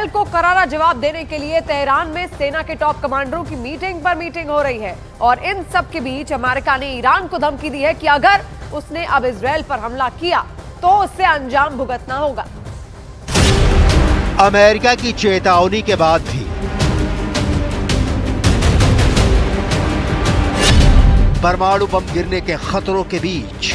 Israel को करारा जवाब देने के लिए तेहरान में सेना के टॉप कमांडरों की मीटिंग पर मीटिंग हो रही है और इन सब के बीच अमेरिका ने ईरान को धमकी दी है कि अगर उसने अब इजरायल पर हमला किया तो उससे अंजाम भुगतना होगा। अमेरिका की चेतावनी के बाद भी परमाणु बम गिरने के खतरों के बीच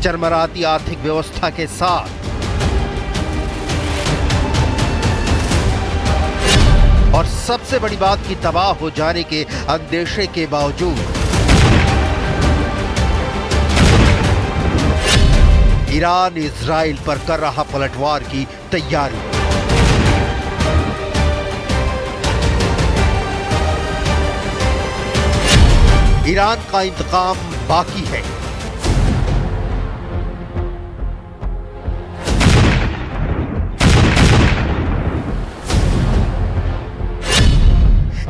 चरमराती आर्थिक व्यवस्था के साथ और सबसे बड़ी बात की तबाह हो जाने के अंदेशे के बावजूद ईरान इजराइल पर कर रहा पलटवार की तैयारी। ईरान का इंतकाम बाकी है।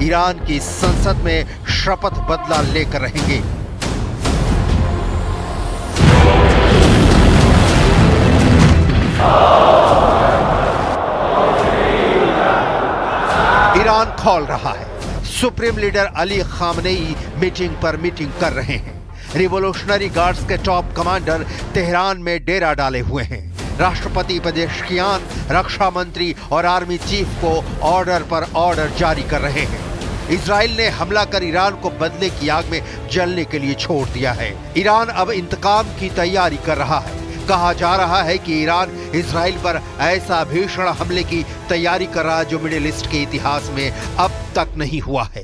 ईरान की संसद में शपथ बदला लेकर रहेंगे। ईरान खोल रहा है। Supreme leader Ali Khamenei meeting पर मीटिंग कर रहे हैं। रिवोल्यूशनरी गार्ड्स के टॉप कमांडर तेहरान में डेरा डाले हुए हैं। राष्ट्रपति पेजेश्कियान रक्षा मंत्री और आर्मी चीफ को ऑर्डर पर ऑर्डर जारी कर रहे हैं। इजराइल ने हमला कर ईरान को बदले की आग में जलने के लिए छोड़ दिया है। ईरान अब इंतकाम की तैयारी कर रहा है। कहा जा रहा है कि ईरान इजराइल पर ऐसा भीषण हमले की तैयारी कर रहा है जो मिडिल ईस्ट के इतिहास में अब तक नहीं हुआ है।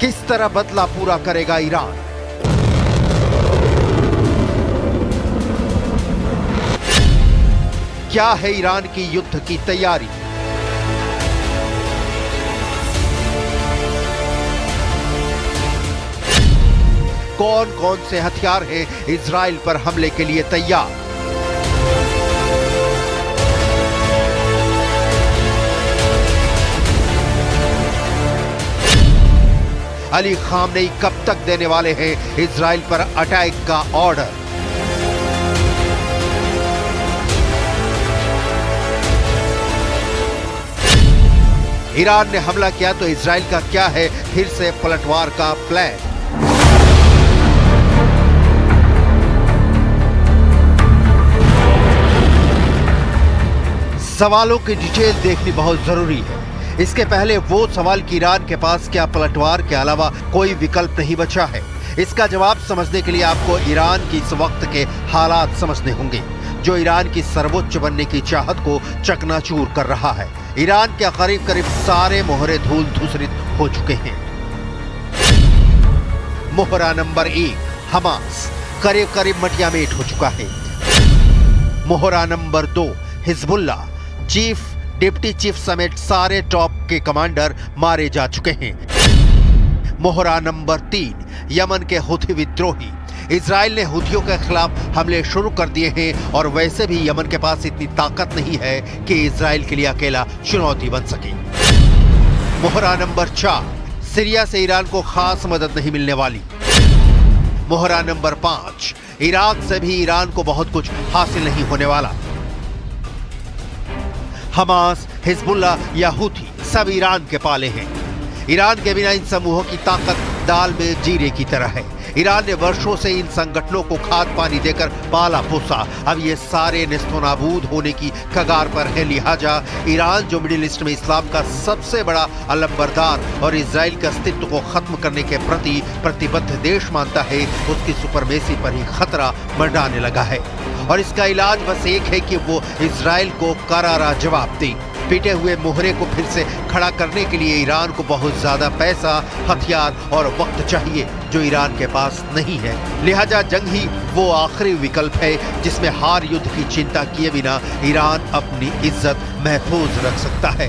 किस तरह बदला पूरा करेगा ईरान? क्या है ईरान की युद्ध की तैयारी? कौन कौन से हथियार हैं इजराइल पर हमले के लिए तैयार? अली खामनेई कब तक देने वाले हैं इजराइल पर अटैक का ऑर्डर? ईरान ने हमला किया तो इजराइल का क्या है फिर से पलटवार का प्लान? सवालों की डिटेल देखनी बहुत जरूरी है। इसके पहले वो सवाल कि ईरान के पास क्या पलटवार के अलावा कोई विकल्प नहीं बचा है। इसका जवाब समझने के लिए आपको ईरान की इस वक्त के हालात समझने होंगे जो ईरान की सर्वोच्च बनने की चाहत को चकनाचूर कर रहा है। ईरान के करीब करीब सारे मोहरे धूल धूसरित हो चुके हैं। मोहरा नंबर 1 हमास करीब करीब मटियामेट हो चुका है। मोहरा number 2 Hezbollah chief deputy chief समेत सारे टॉप के कमांडर मारे जा चुके हैं। मोहरा नंबर 3 यमन के हुथी विद्रोही। इजराइल ने हुथियों के खिलाफ हमले शुरू कर दिए हैं और वैसे भी यमन के पास इतनी ताकत नहीं है कि इजराइल के लिए अकेला चुनौती बन सके। मोहरा नंबर 4 सीरिया से ईरान को खास मदद नहीं मिलने वाली। मोहरा नंबर 5 इराक से भी ईरान को बहुत कुछ हासिल नहीं होने वाला। हमास हिजबुल्ला या हुथी सब ईरान के पाले हैं। ईरान के बिना इन समूहों की ताकत दाल में जीरे की तरह है। ईरान ने वर्षों से इन संगठनों को खाद पानी देकर पाला पोसा। अब ये सारे नेस्तनाबूद होने की कगार पर है। लिहाजा ईरान जो मिडिल ईस्ट में इस्लाम का सबसे बड़ा अलंबरदार और इजराइल के अस्तित्व को खत्म करने के प्रति प्रतिबद्ध देश मानता है, उसकी सुपरमेसी पर ही खतरा मंडराने लगा है। और इसका इलाज बस एक है कि वो इजराइल को करारा जवाब दे। पिटे हुए मोहरे को फिर से खड़ा करने के लिए ईरान को बहुत ज्यादा पैसा, हथियार और वक्त चाहिए जो ईरान के पास पास नहीं है। लिहाजा जंग ही वो आखिरी विकल्प है जिसमें हार युद्ध की चिंता किए बिना ईरान अपनी इज्जत महफूज रख सकता है।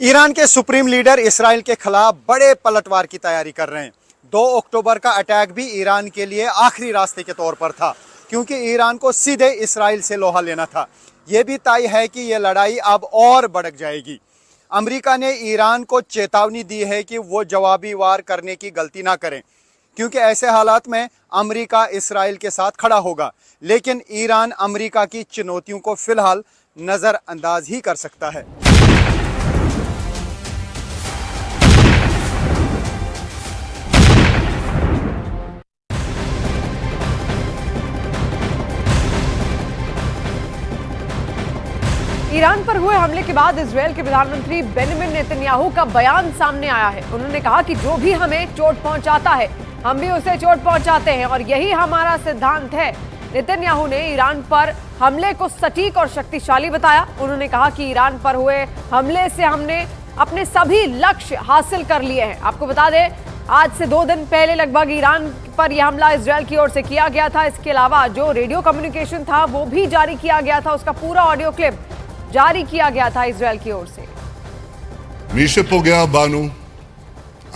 ईरान के सुप्रीम लीडर इसराइल के खिलाफ बड़े पलटवार की तैयारी कर रहे हैं। 2 अक्टूबर का अटैक भी ईरान के लिए आखिरी रास्ते के तौर पर था, क्योंकि ईरान को सीधे इसराइल से लोहा लेना था। ये भी तय है कि ये लड़ाई अब और भड़क जाएगी। अमेरिका ने ईरान को चेतावनी दी है कि वो जवाबी वार करने की गलती ना करें, क्योंकि ऐसे हालात में अमेरिका इसराइल के साथ खड़ा होगा, लेकिन ईरान अमेरिका की चुनौतियों को फिलहाल नज़रअंदाज ही कर सकता है। ईरान पर हुए हमले के बाद इजरायल के प्रधानमंत्री बेंजामिन नेतन्याहू का बयान सामने आया है। उन्होंने कहा कि जो भी हमें चोट पहुंचाता है हम भी उसे चोट पहुंचाते हैं और यही हमारा सिद्धांत है। नेतन्याहू ने ईरान पर हमले को सटीक और शक्तिशाली बताया। उन्होंने कहा कि ईरान पर हुए हमले से हमने अपने सभी लक्ष्य हासिल कर लिए हैं। आपको बता दें, आज से 2 दिन पहले लगभग ईरान पर यह हमला इजरायल की ओर से किया गया था। इसके अलावा जो रेडियो कम्युनिकेशन था वो भी जारी किया गया था, उसका पूरा ऑडियो क्लिप जारी किया गया था इजरायल की ओर से। מי שפוגע בנו,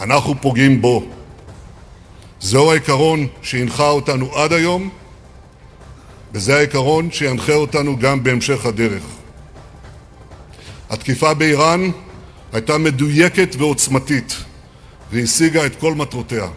אנחנו פוגעים בו. זהו העיקרון שהנחה אותנו עד היום, וזה העיקרון שינחה אותנו גם בהמשך הדרך. התקיפה באיראן הייתה מדויקת ועוצמתית, והשיגה את כל מטרותיה.